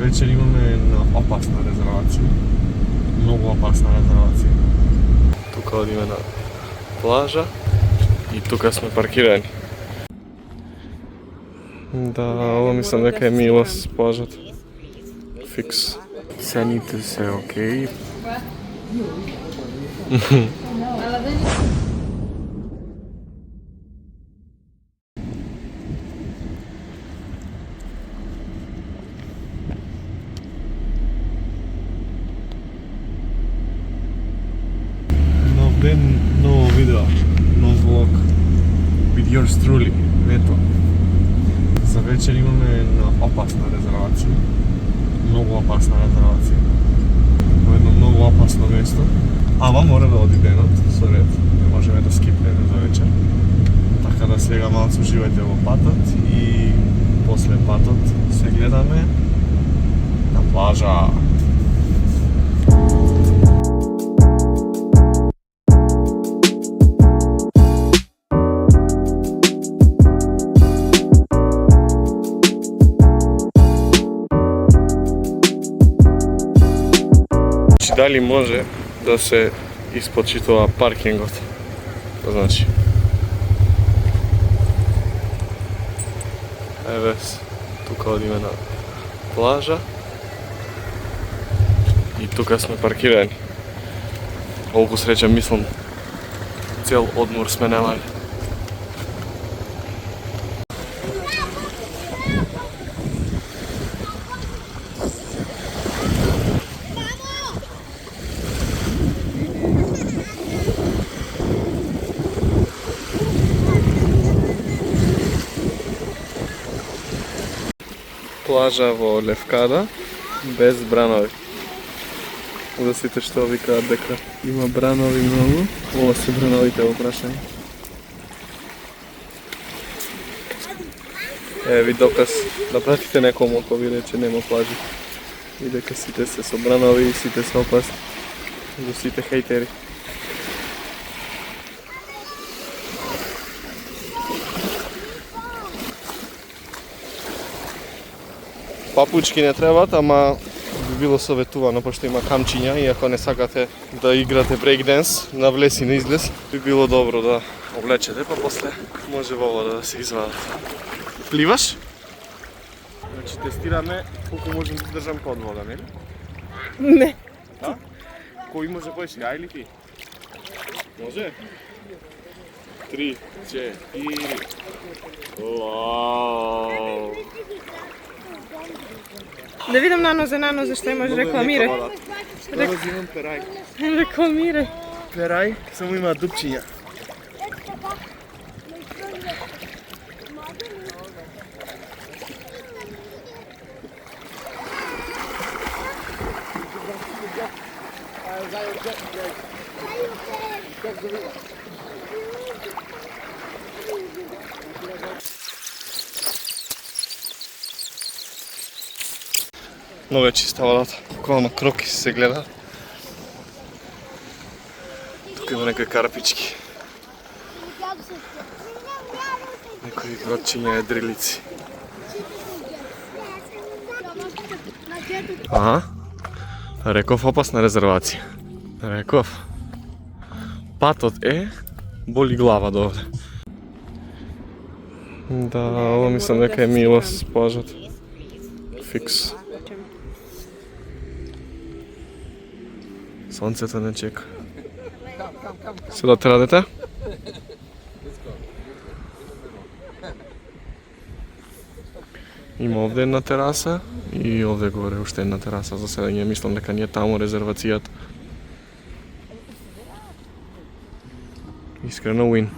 вечер имаме една опасна резервација. Многу опасна резервација. Тука одиме на плажа и тука сме паркирани. Да, ова мислам дека е милост плажата. Фикс. Цените се окей. Нов ден, ново видео, нов влог. With yours truly, Вето. За вечер имаме една опасна резервација. Многу опасна резервација. Во едно многу опасно место. Ама мора да оди денот, со ред. Не можеме да скипнеме за вечер. Така да сега малку уживајте во патот и после патот се гледаме на плажа. Дали може да се испочитува паркингот? Значи, еве, тука одиме на плажа и тука сме паркирани. Колку среќа, мислам, цел одмор сме немали. Плажа во Левкада, без бранови. За сите што викаат дека има бранови многу, ова се брановите во прашање. Ви доказ да пратите некому ако ви рече нема плажи. И дека сите се со бранови и сите се опасни. За сите хейтери. Папучки не требат, ама би било советувано, пошто има камчиња и ако не сакате да играте брейкденс на влез и на излез, би било добро да облечете, па после може во вода да се извадат. Пливаш? Значи тестираме колку можем да држам под вода, нели? Не. Да? Кој може појши, ја или ти? Може? 3, 4. Вау! Да видам нанозе што имаш рекламирај. Скоро взимам перај. Рекламирај. Перај, само има дупчиња. Много е чиста водата, буквално кроки се гледа. Тук има некои карапички. Некои гротчиња и дрилици. Аха, реков опасна резервација. Реков. Патот е, боли глава до овде. Да, ова мислам дека е милост плажата. Фикс. Сонцето не чека. Сега традете? Има овде една тераса и овде горе уште една тераса за седење. Мислам дека не е таму резервацијата. Искрено win.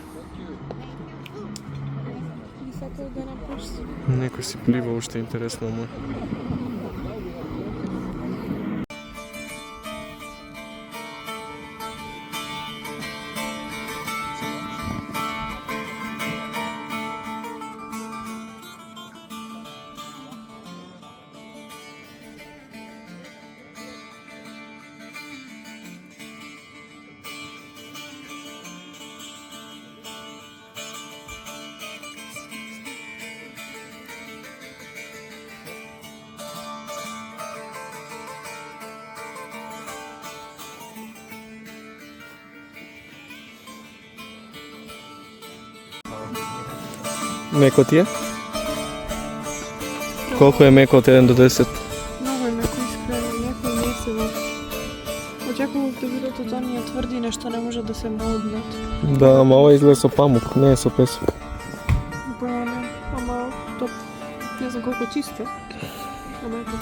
Некој си плива уште, интересно му. Меко ти е? Колко е меко од 1 до 10? Много е меко искрено, меко и месиво. Очекував да бидат од оние тврди нешто не може да се моднат. Да, ама ова изгледа со памук, не е со песок. Броја не, ама то не знам колко чисто. Ама ето.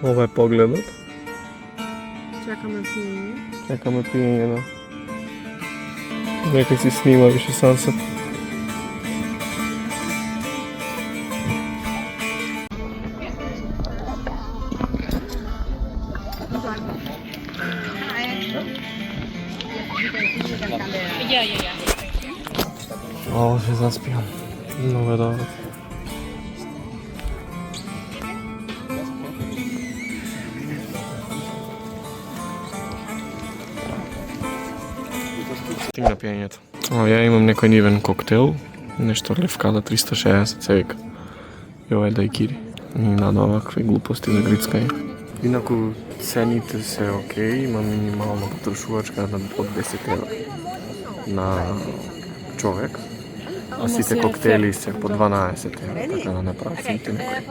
Ова е погледот. Чекаме пиење. Чекаме пиење, да. Нека си снима више сансет. О, се заспиам. Много е добро. Стигна пиењето. Ја имам некој нивен коктел, нешто левкада 360 се вика. И ова е дајкири. На овакви глупости за грицкање. Инаку цените се окей, има минимална потрошувачка од 10 евра на човек. А сите коктели се по 12 евра, така да не прават финти некој.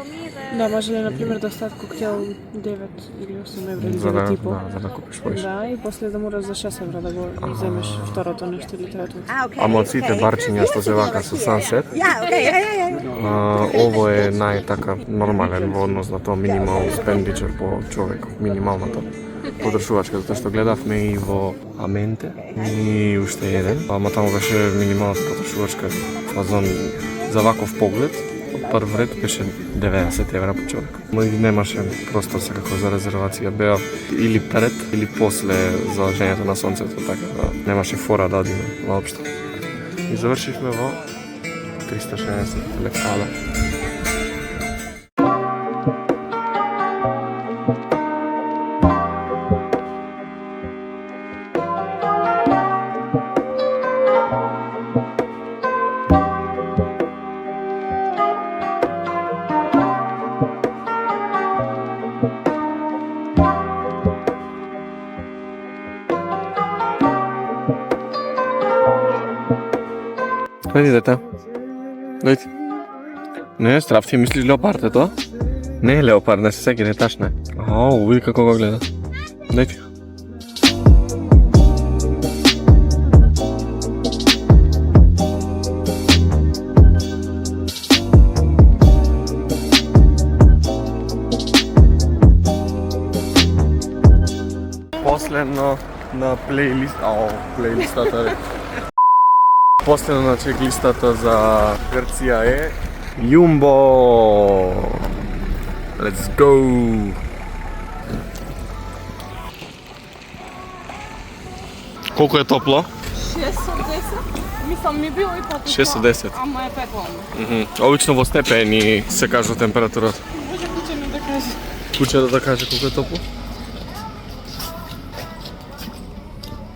Да, може ли, например, да стат коктел 9 или 8 евра или 9 и пол. За да купиш поише. Да, и после да мораш за 6 евра да го вземеш второто нешто или третото. Ама од сите барчиња што се вака со Sunset, ово е најтака нормален во однос на тоа минимал спендичер по човек, минималната потрошувачка, затоа што гледавме и во Аменте и уште еден, ама таму беше минималната потрошувачка фазон за ваков поглед. Прв ред беше 90 евра по човек. Мој немаше просто секако за резервација, беа или пред или после залажењето на сонцето, така да немаше фора да одиме воопшто. И завршивме во 360 левкада. Дојди, дете. Дојди. Не, страв ти мислиш леопард е тоа? Не е леопард, не се секи, не ташна е. Ау, види како го гледа. Дојди. Последно на плейлистата Последно на чеклистата за Грција е Jumbo. Let's go! Колко е топло? 6 од 10? Мислам, ми било и пати 6 од 10. Ама е пеплано. Обично во степени се кажува температурата. Може кучено да каже. Кучето да каже колко е топло?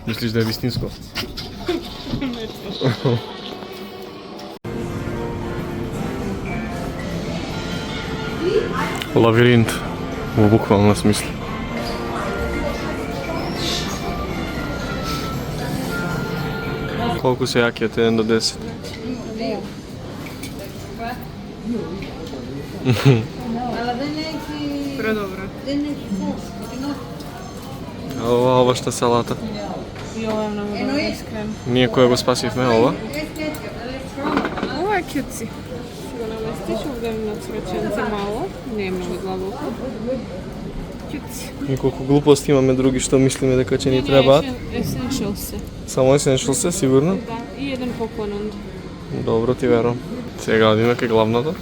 Мислиш да е вистинско? Лавиринт во буквална смисла. Колку се јаки од 1 до 10? Предобро. Ова што салата? И ова е многу добро, искрено. Ние која го спасивме ова? Ова е кјуци. Го наместиш овде на цвеченце мало. Не е многу длабоко. Кјуци. И колку глупости имаме други што мислиме дека ќе ни требаат. Essentials. Само Essentials се, сигурно? Да, и еден поклон онда. Добро ти верувам. Сега одиме кај главното.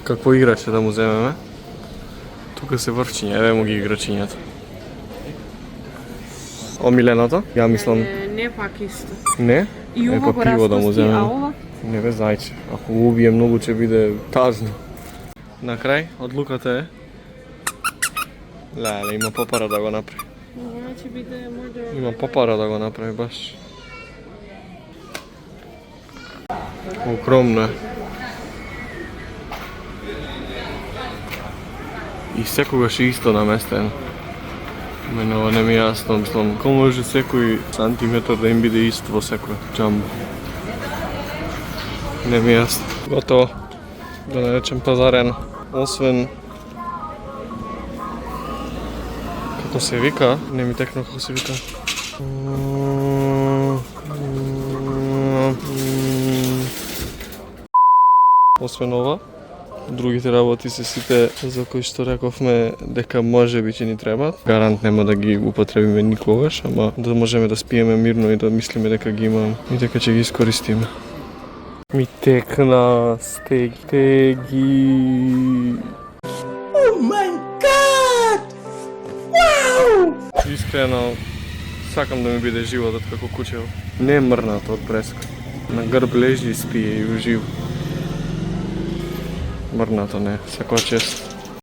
Какво играче да му земеме? Тука се врвчиња, еве му ги играчињата. Омиленото? Ја мислам... Не пак исто. Не? И ова го пиво да му распусти, земеме. а ова? Не бе, зајче. Ако го убие многу ќе биде тажно. На крај, одлуката е... Леле, има попара да го направи. Ова ќе биде може... Има попара да го направи баш. Огромно е. И секогаш е исто наместено. Мене ова не ми е јасно, мислам, како може секој сантиметар да им биде ист во секој джамбо? Не ми е јасно. Готово. Да не речем пазарено. Освен како се вика, не ми текна како се вика. Освен ова, другите работи се сите за кои што рековме дека може би ќе ни требаат. Гарант нема да ги употребиме никогаш, ама да можеме да спиеме мирно и да мислиме дека ги имаме и дека ќе ги искористиме. Ми текна стеги. Oh my god! Wow! Искрено, сакам да ми биде животот како кучево. Не е мрнато од преска. На грб лежи и спие и ужива. Мрнато не, секоја чест.